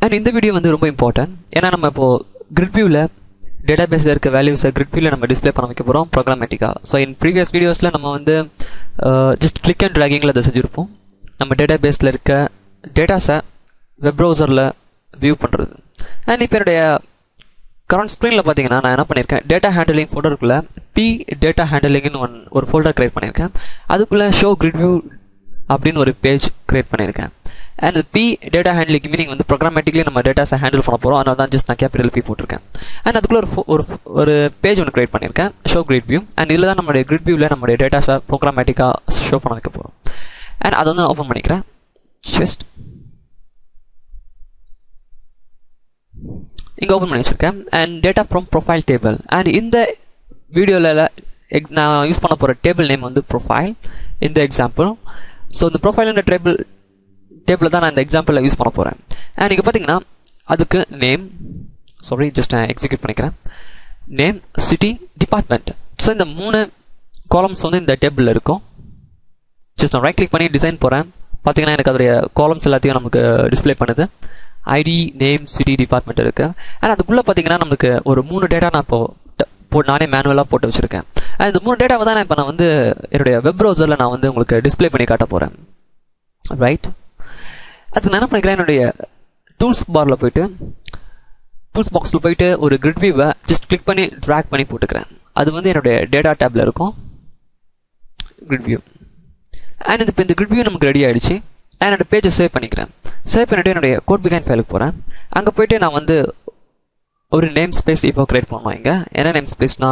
And இந்த video வந்து ரொம்ப இம்பார்ட்டன்ட். ஏன்னா நம்ம இப்போது கிரிட் வியூவில் டேட்டாபேஸில் இருக்க வேல்யூஸை கிரிட் வியூவில் நம்ம டிஸ்பிளே பண்ண வைக்க போகிறோம் ப்ரோக்ராமேட்டிக்காக. ஸோ இன் ப்ரீவியஸ் வீடியோஸில் நம்ம வந்து ஜஸ்ட் கிளிக் அண்ட் ட்ராகிங்கில் அதை செஞ்சுருப்போம். நம்ம டேட்டாபேஸில் இருக்க டேட்டாஸை வெப் ப்ரௌசரில் வியூ பண்ணுறது. அண்ட் இப்போ என்னுடைய கரண்ட் ஸ்க்ரீனில் பார்த்தீங்கன்னா நான் என்ன பண்ணியிருக்கேன், டேட்டா ஹேண்டலிங் ஃபோல்டருக்குள்ளே பி டேட்டா ஹேண்டலிங்னு ஒரு ஃபோல்டர் க்ரியேட் பண்ணியிருக்கேன். அதுக்குள்ளே ஷோ கிரிட் வியூ அப்படின்னு ஒரு பேஜ் க்ரியேட் பண்ணியிருக்கேன். And b data handling meaning வந்து ப்ரோக்ராமேட்டிக்லி நம்ம டேட்டாஸை ஹேண்டில் பண்ண போகிறோம். அதனால தான் ஜஸ்ட் நான் கேபிட்டல் பி போட்டிருக்கேன். அண்ட் அதுக்குள்ளே ஒரு பேஜ் ஒன்று க்ரியேட் பண்ணியிருக்கேன், ஷோ கிரிட் வியூ. அண்ட் இதில் தான் நம்மளுடைய கிரிட் வியூவில் நம்மளுடைய டேட்டாஸை ப்ரோக்ராமேட்டிக்காக ஷோ பண்ண வைக்க போகிறோம். அண்ட் அதை வந்து நான் ஓப்பன் பண்ணிக்கிறேன். ஜஸ்ட் இங்கே ஓப்பன் பண்ணி வச்சுருக்கேன். And data from profile table. And இந்த வீடியோவில் நான் யூஸ் பண்ண போகிற டேபிள் நேம் வந்து ப்ரொஃபைல் இந்த எக்ஸாம்பிள். ஸோ இந்த ப்ரொஃபைல் டேபிள் தான் நான் இந்த எக்ஸாம்பிளில் யூஸ் பண்ண போகிறேன். அண்ட் இங்கே பார்த்தீங்கன்னா அதுக்கு நேம், ஜஸ்ட் நான் எக்ஸிக்யூட் பண்ணிக்கிறேன். Name, city, department. ஸோ இந்த 3 காலம்ஸ் வந்து இந்த டேபிளில் இருக்கும். ஜஸ்ட் நான் ரைட் கிளிக் பண்ணி டிசைன் போகிறேன். பார்த்தீங்கன்னா எனக்கு அதோடைய காலம்ஸ் எல்லாத்தையும் நமக்கு டிஸ்பிளே பண்ணுது. ஐடி, நேம், சிட்டி, டிபார்ட்மெண்ட் இருக்குது. அண்ட் அதுக்குள்ளே பார்த்தீங்கன்னா நமக்கு ஒரு 3 டேட்டா நான் நானே மேனுவலாக போட்டு வச்சுருக்கேன். அண்ட் இந்த 3 டேட்டாவை தான் இப்போ நான் வந்து என்னுடைய வெப் ப்ரௌசரில் நான் வந்து உங்களுக்கு டிஸ்பிளே பண்ணி காட்ட போகிறேன். ரைட், அதுக்கு நான் என்ன பண்ணிக்கிறேன், என்னுடைய டூல்ஸ் பாரில் போயிட்டு டூல்ஸ் பாக்ஸில் போயிட்டு ஒரு கிரிட் வியூவை ஜஸ்ட் கிளிக் பண்ணி ட்ராக் பண்ணி போட்டுக்கிறேன். அது வந்து என்னுடைய டேட்டா டேப்பில் இருக்கும், கிரிட் வியூ. அண்ட் இப்போ இந்த கிரிட் வியூ நமக்கு ரெடி ஆகிடுச்சு. அண்ட் என்னோட பேஜை சேவ் பண்ணிக்கிறேன். சேவ் பண்ணிவிட்டு என்னுடைய கோட் பிகைன் ஃபைலுக்கு போகிறேன். அங்கே போய்ட்டு நான் வந்து ஒரு நேம் ஸ்பேஸ் இப்போ க்ரியேட் பண்ணுவோம். இங்கே என்ன name ஸ்பேஸ்னா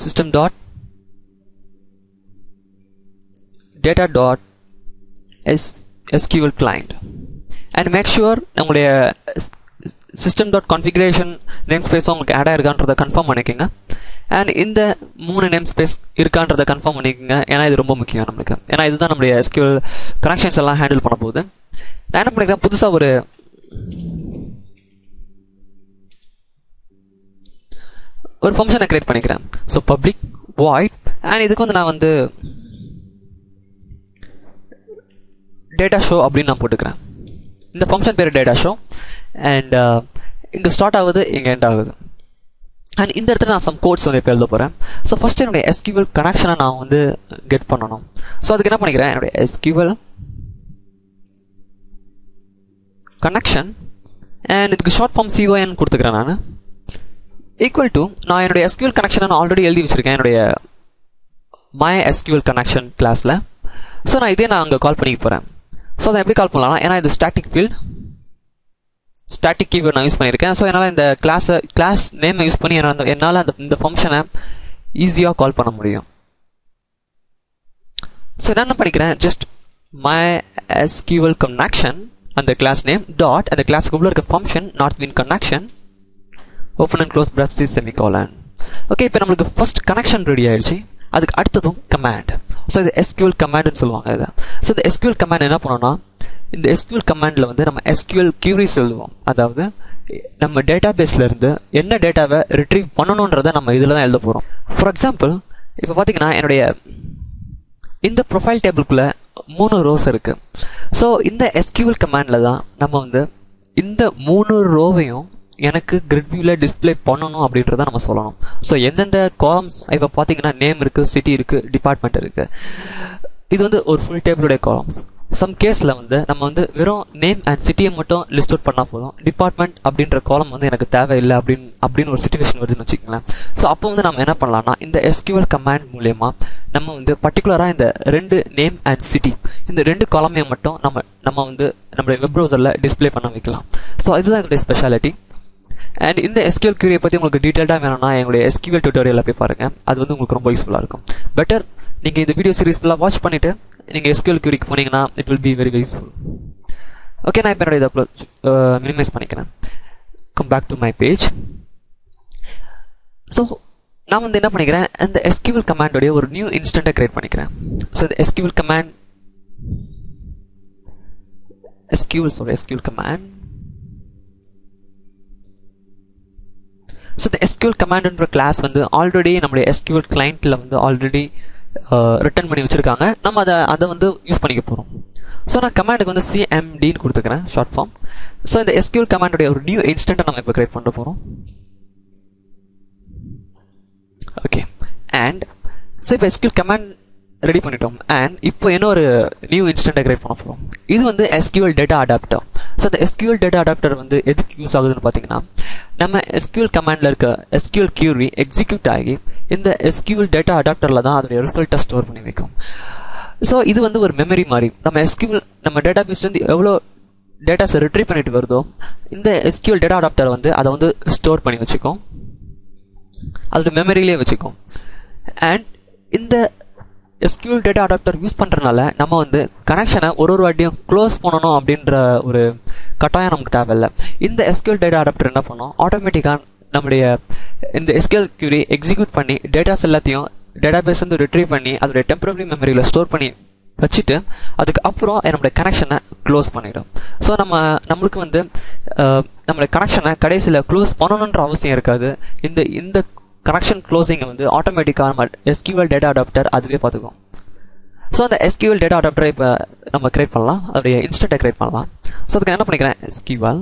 system dot data dot SQL client. and make sure நம்மளுடைய system dot configuration namespace உங்களுக்கு ஆட் ஆயிருக்கான்றதை கன்ஃபார்ம் பண்ணிக்கோங்க. அண்ட் இந்த 3 நேம் ஸ்பேஸ் இருக்கான்றதை கன்ஃபார்ம் பண்ணிக்கோங்க. ஏன்னா இது ரொம்ப முக்கியம் நம்மளுக்கு. ஏன்னா இதுதான் நம்மளுடைய SQL கனெக்ஷன்ஸ் எல்லாம் ஹேண்டில் பண்ண போகுது. நான் என்ன பண்ணிக்கிறேன், புதுசாக ஒரு ஃபங்க்ஷனை கிரியேட் பண்ணிக்கிறேன். So public void. அண்ட் இதுக்கு வந்து நான் வந்து டேட்டா ஷோ அப்படின்னு நான் போட்டுக்கிறேன். இந்த ஃபங்க்ஷன் பேர் டேட்டா ஷோ. அண்ட் இங்கே ஸ்டார்ட் ஆகுது, இங்கே எண்ட் ஆகுது. அண்ட் இந்த இடத்துல நான் சம் கோட்ஸ் வந்து இப்போ எழுத போகிறேன். ஸோ ஃபஸ்ட்டு என்னுடைய SQL கனெக்ஷனை நான் வந்து கெட் பண்ணணும். ஸோ அதுக்கு என்ன பண்ணிக்கிறேன், என்னுடைய SQL கனெக்ஷன் அண்ட் இதுக்கு ஷார்ட் ஃபார்ம் CON கொடுத்துக்கிறேன். நான் ஈக்குவல் டு நான் என்னுடைய SQL கனெக்ஷனை நான் ஆல்ரெடி எழுதி வச்சுருக்கேன் என்னுடைய MySQL கனெக்ஷன் கிளாஸில். ஸோ நான் இதே நான் அங்கே கால் பண்ணிக்க போகிறேன். ஸோ அதை எப்படி கால் பண்ணலாம், ஏன்னா இது ஸ்டாட்டிக் ஃபீல்ட், ஸ்டாட்டிக் கீவேர்ட் நான் யூஸ் பண்ணியிருக்கேன். ஸோ என்னால் இந்த கிளாஸ் நேமை யூஸ் பண்ணி என்னால் இந்த ஃபங்க்ஷனை ஈஸியாக கால் பண்ண முடியும். ஸோ நான் என்ன பண்ணிக்கிறேன், ஜஸ்ட் MySQL கனெக்ஷன் அந்த கிளாஸ் நேம் டாட் அந்த கிளாஸுக்கு உள்ள இருக்க function not mean connection open and close brackets semicolon. Okay, இப்போ நம்மளுக்கு ஃபர்ஸ்ட் கனெக்ஷன் ரெடி ஆயிடுச்சு. அதுக்கு அடுத்ததும் கமாண்ட். ஸோ இது SQL கமாண்ட்னு சொல்லுவாங்க இதை. ஸோ இந்த SQL கமாண்ட் என்ன பண்ணோம்னா, இந்த SQL கமாண்டில் வந்து நம்ம SQL queries எழுதுவோம். அதாவது நம்ம டேட்டாபேஸில் இருந்து என்ன டேட்டாவை ரிட்ரீவ் பண்ணணுன்றதை நம்ம இதில் தான் எழுத போகிறோம். ஃபார் எக்ஸாம்பிள் இப்போ பார்த்தீங்கன்னா என்னுடைய இந்த ப்ரொஃபைல் டேபிளுக்குள்ளே 3 ரோஸ் இருக்குது. ஸோ இந்த SQL கமாண்டில் தான் நம்ம வந்து இந்த 3 ரோவையும் எனக்கு கிரிட் வியூவில் டிஸ்பிளே பண்ணணும் அப்படின்றத நம்ம சொல்லணும். ஸோ எந்தெந்த காலம்ஸ் இப்போ பார்த்தீங்கன்னா நேம் இருக்குது, சிட்டி இருக்குது, டிபார்ட்மெண்ட் இருக்குது. இது வந்து ஒரு ஃபுல் டேபிளுடைய காலம்ஸ். சம் கேஸில் வந்து நம்ம வந்து வெறும் நேம் அண்ட் சிட்டியை மட்டும் லிஸ்ட் அவுட் பண்ணால் போதும், டிபார்ட்மெண்ட் அப்படின்ற காலம் வந்து எனக்கு தேவையில்லை அப்படின்னு ஒரு சிச்சுவேஷன் வருதுன்னு வச்சுக்கோங்களேன். ஸோ அப்போ வந்து நம்ம என்ன பண்ணலாம்னா, இந்த SQL கமாண்ட் மூலயமா நம்ம வந்து பர்டிகுலராக இந்த 2 நேம் அண்ட் சிட்டி இந்த 2 காலமையை மட்டும் நம்ம வந்து நம்மளுடைய வெப் ப்ரௌசரில் டிஸ்பிளே பண்ண வைக்கலாம். ஸோ இதுதான் இதோடைய ஸ்பெஷாலிட்டி. அண்ட் இந்த SQL query பற்றி உங்களுக்கு டீட்டெயில்டாக வேணும்னா எங்களுடைய SQL டியூட்டோரியலில் போய் பாருங்கள். அது வந்து உங்களுக்கு ரொம்ப யூஸ்ஃபுல்லாக இருக்கும். பெட்டர் நீங்கள் இந்த வீடியோ சீரிஸ் ஃபுல்லாக வாட்ச் பண்ணிவிட்டு நீங்கள் SQL queryக்கு போனீங்கன்னா it will be very useful. Okay, நான் இப்போ என்னோட இதை மினிமைஸ் பண்ணிக்கிறேன். Come back to my page. So நான் வந்து என்ன பண்ணிக்கிறேன், இந்த SQL கமாண்டோடைய ஒரு நியூ இன்ஸ்டன்ட்டை கிரியேட் பண்ணிக்கிறேன். ஸோ இந்த SQL கமாண்ட் ஸோ இந்த SQL கமாண்ட்ன்ற கிளாஸ் வந்து ஆல்ரெடி நம்மளுடைய SQL கிளைண்ட்டில் வந்து ஆல்ரெடி ரிட்டர்ன் பண்ணி வச்சுருக்காங்க. நம்ம அதை வந்து யூஸ் பண்ணிக்க போகிறோம். ஸோ நான் கமாண்டுக்கு வந்து cmdன்னு கொடுத்துக்கிறேன் ஷார்ட் ஃபார்ம். ஸோ இந்த SQL கமாண்டுடைய ஒரு நியூ இன்ஸ்டன்ட்டை நம்ம இப்போ கிரியேட் பண்ண போகிறோம். ஓகே, அண்ட் ஸோ இப்போ SQL கமாண்ட் ரெடி பண்ணிட்டோம். அண்ட் இப்போ என்ன ஒரு நியூ இன்ஸ்டன்ட்டை கிரியேட் பண்ண போகிறோம். இது வந்து SQL டேட்டா அடாப்டர். ஸோ இந்த SQL டேட்டா அடாப்டர் வந்து எதுக்கு யூஸ் ஆகுதுன்னு பார்த்தீங்கன்னா, நம்ம SQL கமாண்டில் இருக்க SQL query எக்ஸிக்யூட் ஆகி இந்த SQL டேட்டா அடாப்டரில் தான் அதோடைய ரிசல்ட்டை ஸ்டோர் பண்ணி வைக்கும். ஸோ இது வந்து ஒரு மெமரி மாதிரி. நம்ம டேட்டா பேஸ்லேருந்து எவ்வளோ டேட்டாஸை ரிட்ரீவ் பண்ணிட்டு வருதோ இந்த SQL டேட்டா அடாப்டர் வந்து அதை வந்து ஸ்டோர் பண்ணி வச்சுக்கும், அதோட மெமரியிலே வச்சுக்கும். அண்ட் இந்த SQL டேட்டா அடாப்டர் யூஸ் பண்ணுறதுனால நம்ம வந்து கனெக்ஷனை ஒரு வாட்டியும் க்ளோஸ் பண்ணணும் அப்படின்ற ஒரு கட்டாயம் நமக்கு தேவையில்லை. இந்த SQL டேட்டா அடாப்டர் என்ன பண்ணோம், ஆட்டோமேட்டிக்காக நம்முடைய இந்த SQL query எக்ஸிக்யூட் பண்ணி டேட்டாஸ் எல்லாத்தையும் டேட்டாபேஸ் வந்து ரிட்ரீவ் பண்ணி அதோடைய டெம்பரரி மெமரியில் ஸ்டோர் பண்ணி வச்சுட்டு அதுக்கு அப்புறம் நம்மளுடைய கனெக்ஷனை க்ளோஸ் பண்ணிடும். ஸோ நம்மளுக்கு வந்து நம்மளுடைய கனெக்ஷனை கடைசியில் க்ளோஸ் பண்ணணுன்ற அவசியம் இருக்காது. இந்த கனெக்ஷன் க்ளோசிங்கை வந்து ஆட்டோமேட்டிக்காக நம்ம SQL டேட்டா அடாப்டர் அதுவே பார்த்துக்கும். ஸோ அந்த SQL டேட்டா அடாப்டரை இப்போ நம்ம கிரியேட் பண்ணலாம், அதோடைய இன்ஸ்டன்ட்டை கிரியேட் பண்ணலாம். ஸோ அதுக்கு என்ன பண்ணிக்கிறேன், SQL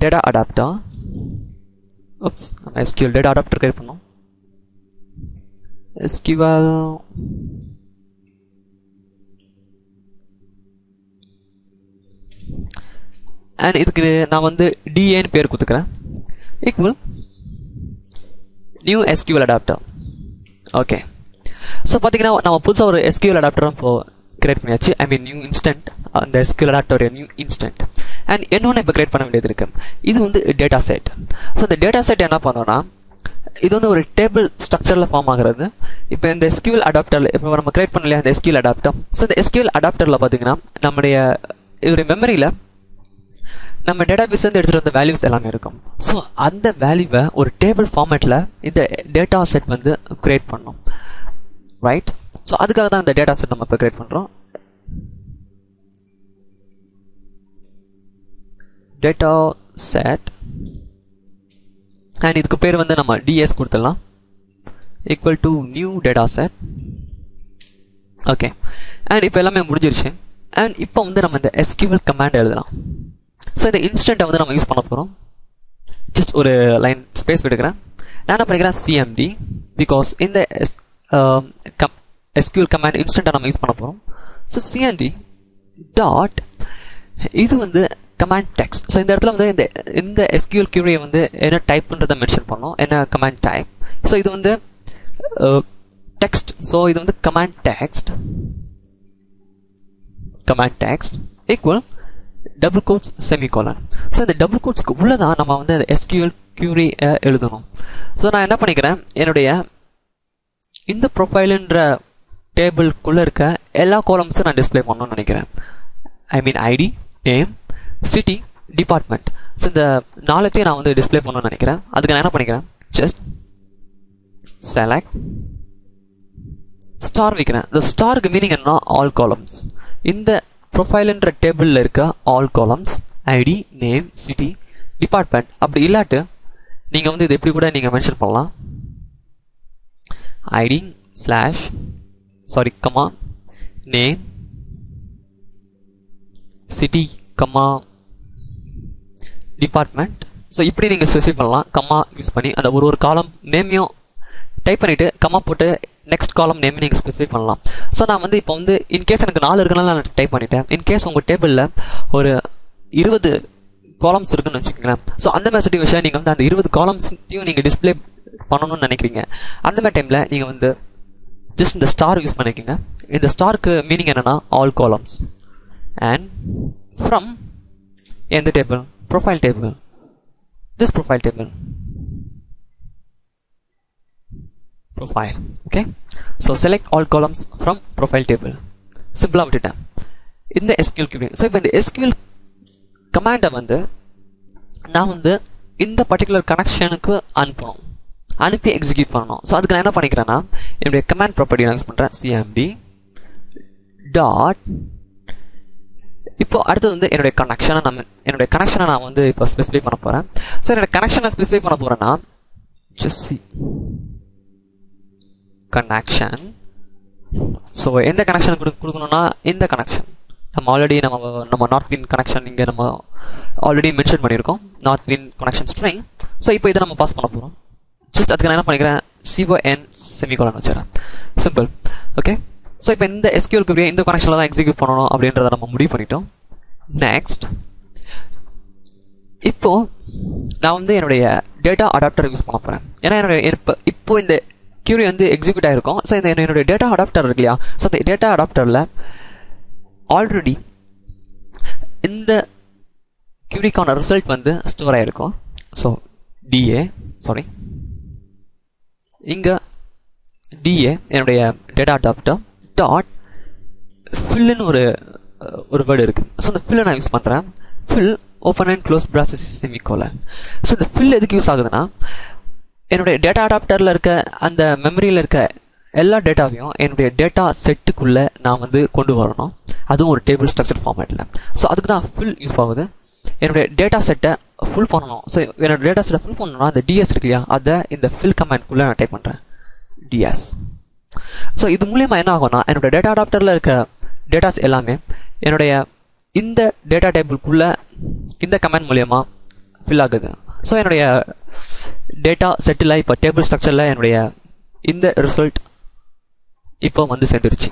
டேட்டா அடாப்டர். நம்ம SQL டேட்டா அடாப்டர் கிரியேட் பண்ணோம். SQL அண்ட் இதுக்கு நான் வந்து DAன்னு பேர் கொடுத்துக்கிறேன். Equal new SQL adapter. Okay, so பார்த்தீங்கன்னா நம்ம புதுசாக ஒரு SQL அடாப்டரும் இப்போது கிரியேட் பண்ணியாச்சு. ஐ மீன் நியூ இன்ஸ்டன்ட், அந்த SQL adapter new instant. And இன்னொன்று இப்போ கிரியேட் பண்ண வேண்டியது இருக்குது. இது வந்து டேட்டா செட். ஸோ இந்த டேட்டா செட் என்ன பண்ணோன்னா, இது வந்து ஒரு டேபிள் ஸ்ட்ரக்சரில் ஃபார்ம் ஆகிறது. இப்போ இந்த SQL அடாப்டரில் இப்போ நம்ம கிரியேட் பண்ணலையா இந்த SQL அடாப்டர். ஸோ இந்த SQL அடாப்டரில் பார்த்தீங்கன்னா இதோடைய மெமரியில் நம்ம டேட்டாபேஸ் வந்து எடுத்துகிட்டு வந்த வேல்யூஸ் எல்லாமே இருக்கும். ஸோ அந்த வேல்யூவை ஒரு டேபிள் ஃபார்மேட்டில் இந்த டேட்டா செட் வந்து கிரியேட் பண்ணோம், ரைட்? ஸோ அதுக்காக தான் இந்த டேட்டா செட் நம்ம இப்போ கிரியேட் பண்ணுறோம். டேட்டா செட் அண்ட் இதுக்கு பேர் வந்து நம்ம DS கொடுத்துடலாம். Equal to new data set. Okay, and இப்போ எல்லாமே முடிஞ்சிருச்சு. அண்ட் இப்போ வந்து நம்ம இந்த SQL கமாண்ட் எழுதலாம். ஸோ இந்த இன்ஸ்டன்ட்டை வந்து நம்ம யூஸ் பண்ண போகிறோம். ஜஸ்ட் ஒரு லைன் ஸ்பேஸ் விடுக்கிறேன். நான் என்ன பண்ணிக்கிறேன், CMD, பிகாஸ் இந்த SQL கமாண்ட் இன்ஸ்டன்ட்டை நம்ம யூஸ் பண்ண போகிறோம். ஸோ CMD டாட் இது வந்து கமாண்ட் டெக்ஸ்ட். ஸோ இந்த இடத்துல வந்து இந்த SQL query வந்து என்ன டைப்ன்றதை மென்ஷன் பண்ணோம், என்ன கமாண்ட் டைப். ஸோ இது வந்து டெக்ஸ்ட். ஸோ இது வந்து command text equal double quotes semicolon. So இந்த டபுள் கோட்ஸ்க்கு உள்ள தான் நம்ம வந்து SQL query எழுதணும். ஸோ நான் என்ன பண்ணிக்கிறேன், என்னுடைய இந்த ப்ரொஃபைலுன்ற டேபிள்குள்ளே இருக்க எல்லா காலம்ஸும் நான் டிஸ்பிளே பண்ணணும்னு நினைக்கிறேன். ஐ மீன் ID, name, city, department. So இந்த நாலத்தையும் நான் வந்து டிஸ்பிளே பண்ணணும்னு நினைக்கிறேன். அதுக்கு நான் என்ன பண்ணிக்கிறேன், ஜஸ்ட் செலக்ட் ஸ்டார் வைக்கிறேன். இந்த ஸ்டாருக்கு மீனிங் என்ன, ஆல் காலம்ஸ். இந்த ப்ரொஃபைலுன்ற டேபிளில் இருக்க all columns, ID, name, city, department. அப்படி இல்லாட்டு நீங்கள் வந்து இது எப்படி கூட நீங்கள் மென்ஷன் பண்ணலாம், ID comma name, city comma department. So இப்படி நீங்கள் ஸ்பெசிஃபை பண்ணலாம். கம்மா யூஸ் பண்ணி அந்த ஒரு காலம் நேமையும் டைப் பண்ணிவிட்டு கம்மா போட்டு நெக்ஸ்ட் காலம் நேம் நீங்கள் ஸ்பெசிஃபை பண்ணலாம். ஸோ நான் வந்து இப்போ வந்து இன்கேஸ் எனக்கு 4 இருக்குனால நான் டைப் பண்ணிட்டேன். இன்கேஸ் உங்கள் டேபிளில் ஒரு 20 காலம்ஸ் இருக்குன்னு வச்சுக்கோங்களேன். ஸோ அந்த மாதிரி சிச்சுவேஷன் நீங்கள் வந்து அந்த 20 காலம்ஸையும் நீங்கள் டிஸ்பிளே பண்ணணும்னு நினைக்கிறீங்க. அந்த மாதிரி டைமில் நீங்கள் வந்து ஜஸ்ட் இந்த ஸ்டார் யூஸ் பண்ணிக்கோங்க. இந்த ஸ்டாருக்கு மீனிங் என்னென்னா ஆல் காலம்ஸ். அண்ட் ஃப்ரம் எந்த table, profile table, this profile table, profile. Okay, so select all columns from profile table. சிம்பிளாக விட்டுட்டேன் இந்த SQL query. ஸோ இப்போ இந்த SQL கமாண்டை வந்து நான் வந்து இந்த பர்டிகுலர் கனெக்ஷனுக்கு அனுப்பி எக்ஸிக்யூட் பண்ணணும். ஸோ அதுக்கு நான் என்ன பண்ணிக்கிறேன்னா, என்னுடைய கமாண்ட் ப்ராப்பர்ட்டி நான் யூஸ் பண்ணுறேன், CMD டாட். இப்போ அடுத்தது வந்து என்னுடைய கனெக்ஷனை நான் வந்து இப்போ ஸ்பெசிஃபை பண்ண போகிறேன். ஸோ என்னோட கனெக்ஷனை ஸ்பெசிஃபை பண்ண போகிறேன்னா just see connection ஸோ எந்த கனெக்ஷன் கொடுக்கணும்னா இந்த கனெக்ஷன் நம்ம நார்த் வின் கனெக்ஷன் இங்கே நம்ம ஆல்ரெடி மென்ஷன் பண்ணியிருக்கோம், north win connection string. So இப்போ இதை நம்ம பாஸ் பண்ண போகிறோம். ஜஸ்ட் அதுக்கு நான் என்ன பண்ணிக்கிறேன், CON செமிகோலன் வச்சுறேன். சிம்பிள். ஓகே, ஸோ இப்போ இந்த SQL query இந்த கனெக்ஷனில் தான் எக்ஸிக்யூட் பண்ணணும் அப்படின்றத நம்ம முடிவு பண்ணிட்டோம். நெக்ஸ்ட், இப்போது நான் வந்து என்னுடைய டேட்டா அடாப்டர் யூஸ் பண்ண போகிறேன். ஏன்னா இப்போ இந்த query வந்து எக்ஸிக்யூட் ஆகிருக்கும். ஸோ என்னுடைய டேட்டா அடாப்டர் இருக்கு இல்லையா, ஸோ அந்த டேட்டா அடாப்டரில் ஆல்ரெடி இந்த queryக்கான ரிசல்ட் வந்து ஸ்டோர் ஆகிருக்கும். ஸோ இங்கே DA என்னுடைய டேட்டா அடாப்டர் டாட் ஃபில்லுன்னு ஒரு வேர்டு இருக்குது. ஸோ அந்த ஃபில்லை நான் யூஸ் பண்ணுறேன். Fill open and close process semicolon. So இந்த ஃபில் எதுக்கு யூஸ் ஆகுதுன்னா, என்னுடைய டேட்டா அடாப்டரில் இருக்க அந்த மெமரியில் இருக்க எல்லா டேட்டாவையும் என்னுடைய டேட்டா செட்டுக்குள்ளே நான் வந்து கொண்டு வரணும், அதுவும் ஒரு டேபிள் ஸ்ட்ரக்சர் ஃபார்மேட்டில். ஸோ அதுக்கு தான் ஃபில் யூஸ் ஆகுது. என்னுடைய டேட்டா செட்டை ஃபுல் பண்ணணும். ஸோ என்னோட டேட்டா செட்டை ஃபுல் பண்ணணும்னா அந்த DS இருக்கு இல்லையா, அதை இந்த ஃபில் கமெண்ட்குள்ளே நான் டைப் பண்ணுறேன், DS. ஸோ இது மூலியமாக என்ன ஆகும்னா, என்னோட டேட்டா அடாப்டரில் இருக்க டேட்டாஸ் எல்லாமே என்னுடைய இந்த டேட்டா டேபிள்குள்ளே இந்த கமெண்ட் மூலியமாக ஃபில் ஆகுது. ஸோ என்னுடைய டேட்டா செட்டில் இப்போ டேபிள் ஸ்ட்ரக்சரில் என்னுடைய இந்த ரிசல்ட் இப்போ வந்து சேர்ந்துருச்சு.